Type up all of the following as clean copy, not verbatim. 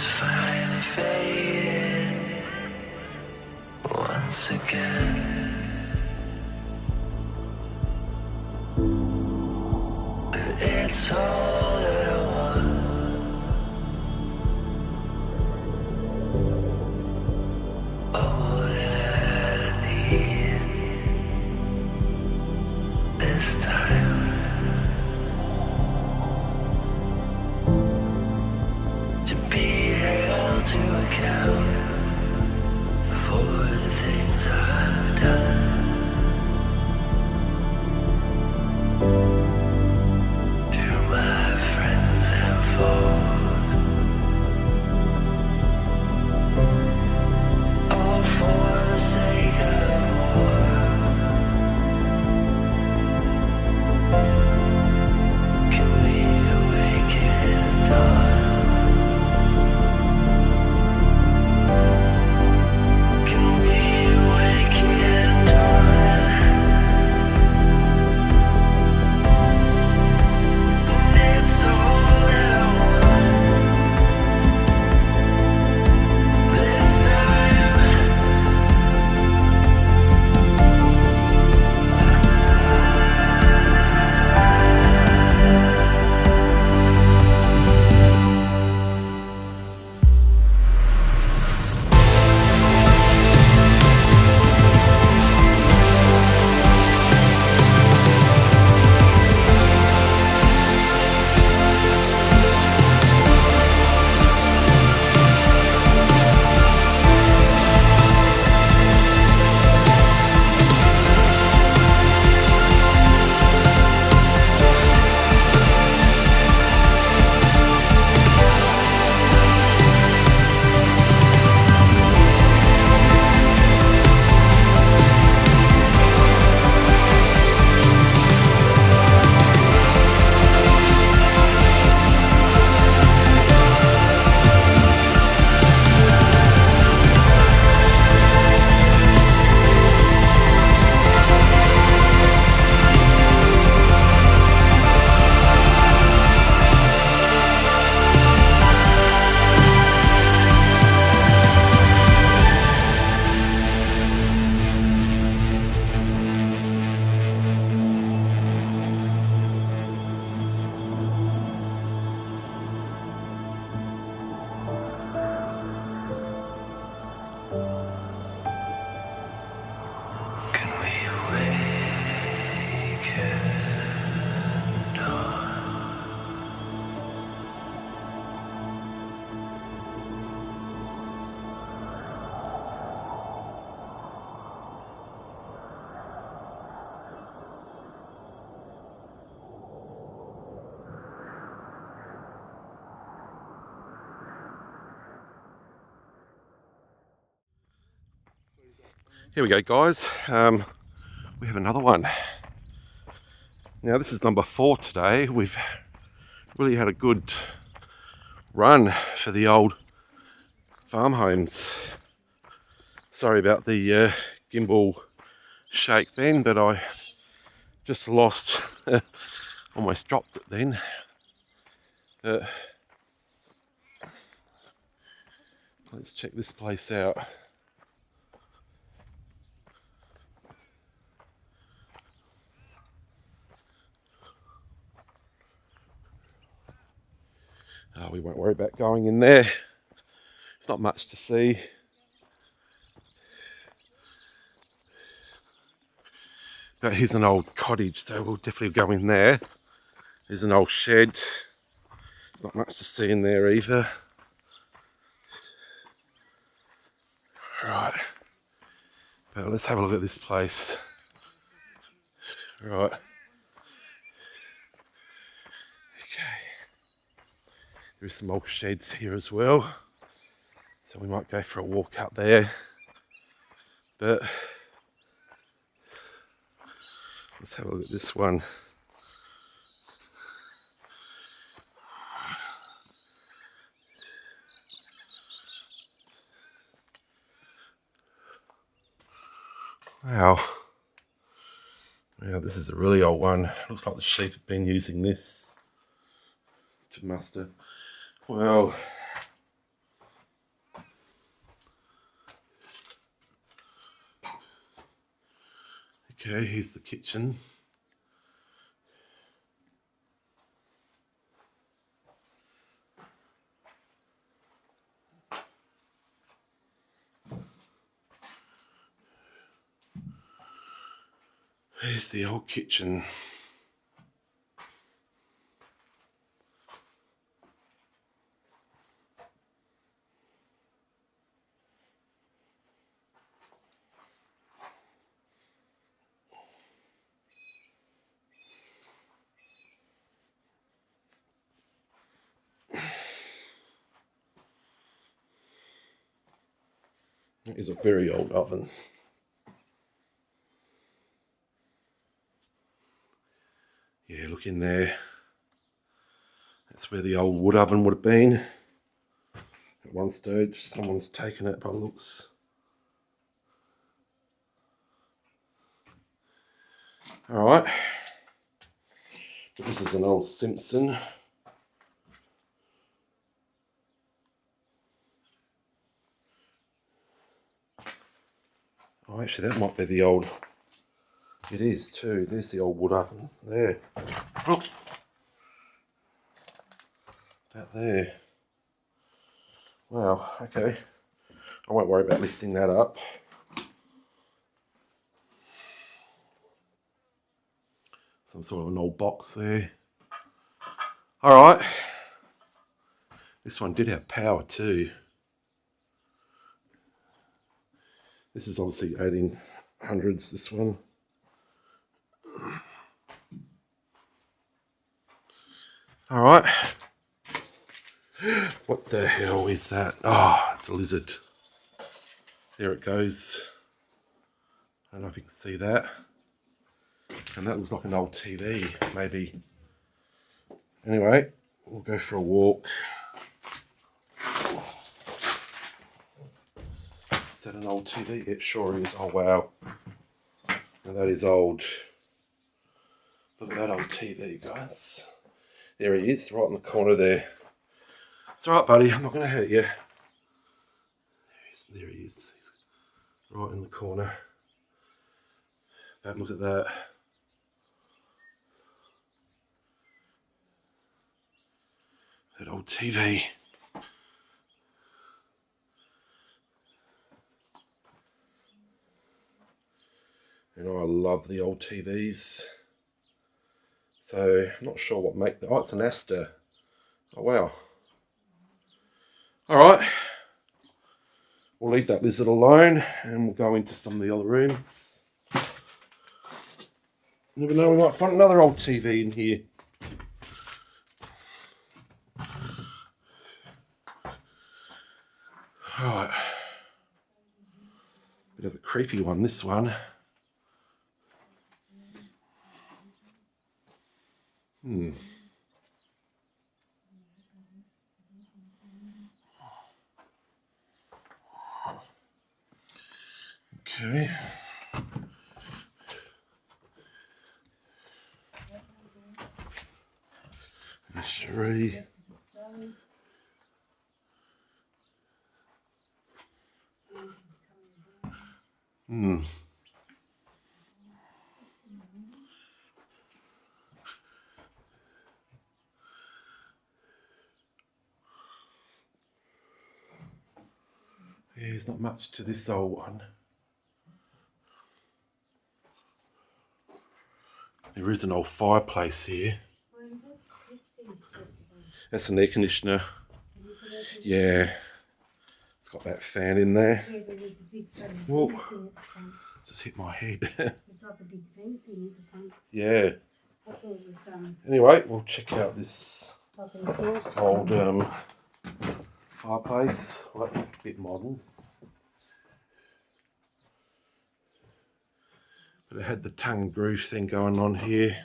has finally faded once again. It's all that I want. All that I need this time. To be held to account for the things I've done. To my friends and foes, all for the sake of war. Can we awaken dawn? Can we awaken dawn? It's all that I want this time. Can we awaken dawn? Here we go, guys. We have another one. Now this is number 4 today. We've really had a good run for the old farm homes. Sorry about the gimbal shake then, but I just lost, almost dropped it then. Let's check this place out. We won't worry about going in there. It's not much to see. But here's an old cottage, so we'll definitely go in there. There's an old shed. There's not much to see in there either. Right. But let's have a look at this place. Right. Okay. There's some old sheds here as well. So we might go for a walk up there. But let's have a look at this one. Wow. Yeah, this is a really old one. Looks like the sheep have been using this to muster. Well, Okay, here's the kitchen. Here's the old kitchen. It is a very old oven. Yeah, look in there. That's where the old wood oven would have been. At one stage, someone's taken it by looks. Alright. This is an old Simpson. Oh, actually, that might be the old. It is too. There's the old wood oven. There. Look. That there. Wow, okay. I won't worry about lifting that up. Some sort of an old box there. Alright. This one did have power too. This is obviously 1800s, this one. Alright. What the hell is that? Oh, it's a lizard. There it goes. I don't know if you can see that. And that looks like an old TV, maybe. Anyway, we'll go for a walk. Is that an old TV? It sure is. Oh, wow. And that is old. Look at that old TV, guys. There he is, right in the corner there. It's alright, buddy. I'm not going to hurt you. There he is. He's right in the corner. Have a look at that. That old TV. And I love the old TVs. So, I'm not sure what make that. Oh, it's an Astor. Oh, wow. Alright. We'll leave that lizard alone and we'll go into some of the other rooms. Never know, we might find another old TV in here. Alright. Bit of a creepy one, this one. Okay. Cheree. Yeah, there's not much to this old one. There is an old fireplace here. That's an air conditioner. Yeah. It's got that fan in there. Whoa. Just hit my head. It's like a big vent thing at the front. Yeah. I thought it was Anyway, we'll check out this like an exhaust old fireplace. Well, that's a bit modern. But it had the tongue and groove thing going on here.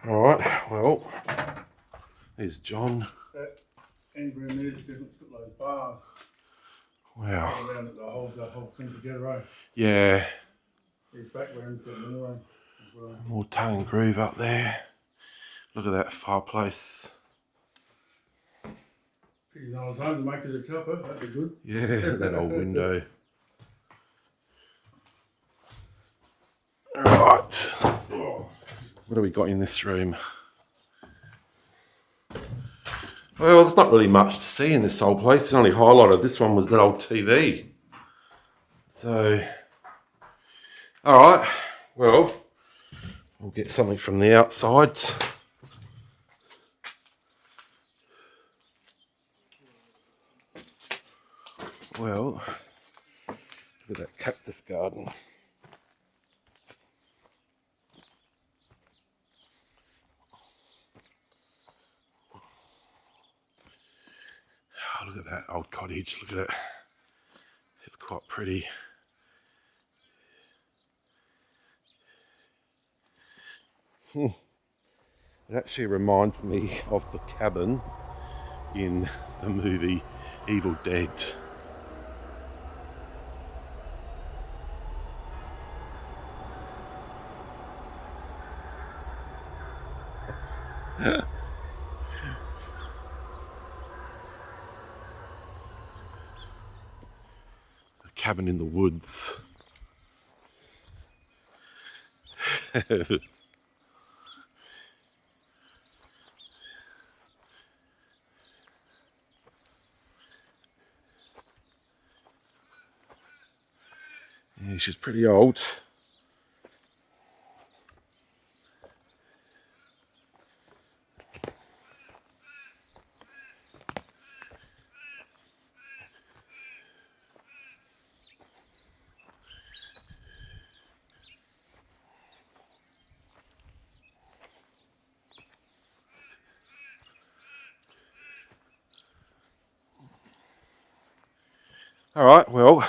Alright, well, there's John. That end room is because it's got those bars Wow. around it that holds that whole thing together, right? Yeah. His background's got another one as well. More tongue and groove up there. Look at that fireplace. Pretty nice home to make as a chopper, that'd be good. Yeah, that old window. Right. What do we got in this room? Well, there's not really much to see in this old place. The only highlight of this one was that old TV. So, alright, well, we'll get something from the outside. Well, look at that cactus garden. Oh, look at that old cottage, look at it. It's quite pretty. It actually reminds me of the cabin in the movie Evil Dead. A cabin in the woods. Yeah, she's pretty old. Alright, well,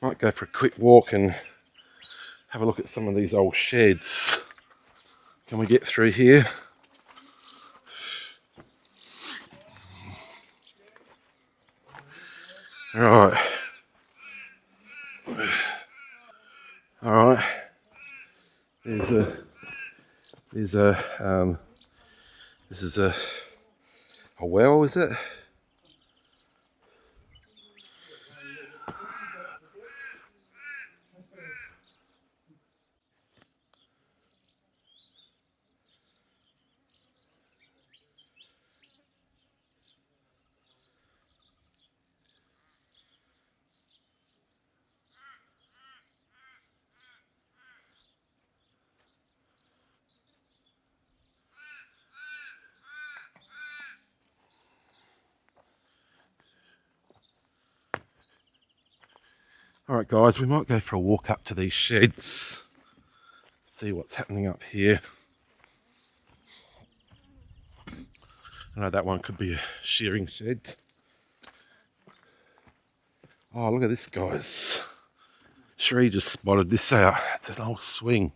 might go for a quick walk and have a look at some of these old sheds. Can we get through here? Alright. Alright. This is a well, is it? Alright guys, we might go for a walk up to these sheds, see what's happening up here. I know that one could be a shearing shed. Oh, look at this, guys. Cheree just spotted this out. It's an old swing.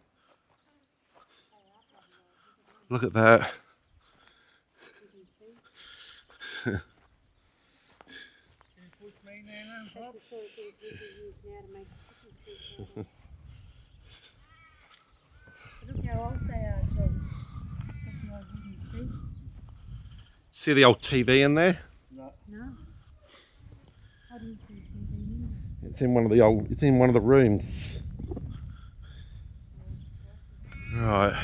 Look at that. Look how old they are, John. Look how old wooden seats. See the old TV in there? No. How do you see TV in there? It's in one of the old. It's in one of the rooms. Right.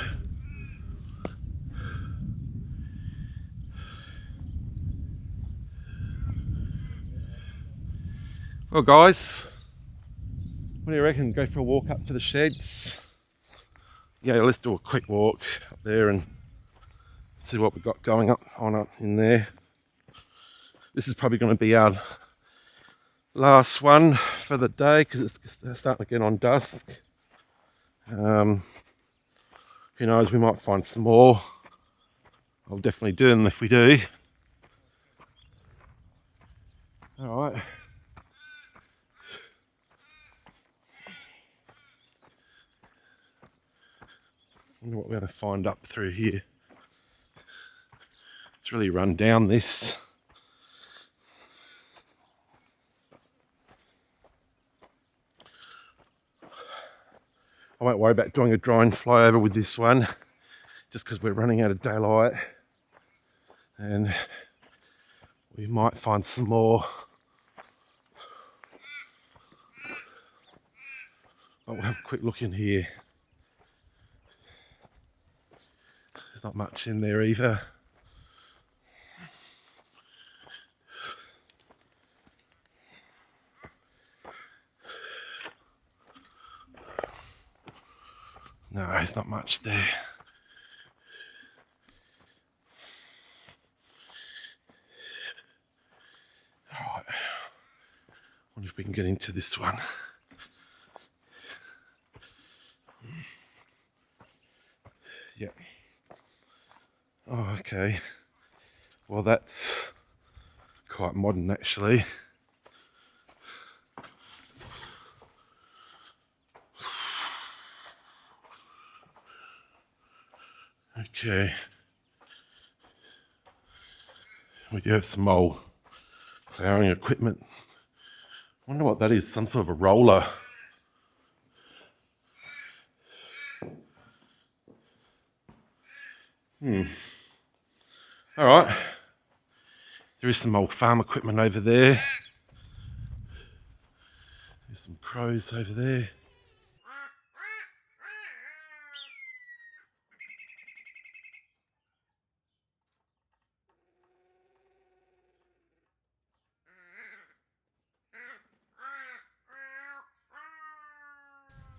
Well, guys, what do you reckon? Go for a walk up to the sheds? Yeah, let's do a quick walk up there and see what we've got going on up in there. This is probably going to be our last one for the day because it's starting to get on dusk. Who knows, we might find some more. I'll definitely do them if we do. All right. I wonder what we're going to find up through here. It's really run down, this. I won't worry about doing a drone flyover with this one, just because we're running out of daylight. And We might find some more. But we'll have a quick look in here. There's not much in there either. No, there's not much there. Alright. Wonder if we can get into this one. Yep. Oh, okay. Well, that's quite modern actually. Okay. We do have some old ploughing equipment. Wonder what that is, some sort of a roller. Alright. There is some old farm equipment over there. There's some crows over there.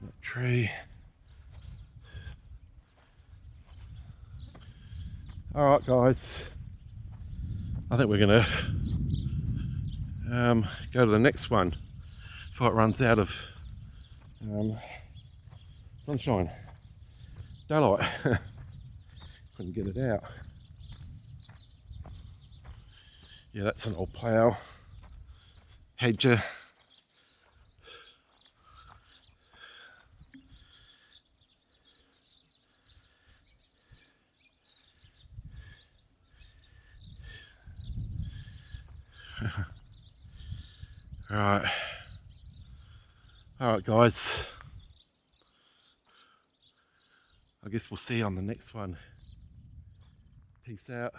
That tree. Alright guys, I think we're gonna go to the next one before it runs out of sunshine. Daylight. Couldn't get it out. Yeah, that's an old plough. Hedger. Right. Alright guys. I guess we'll see you on the next one. Peace out.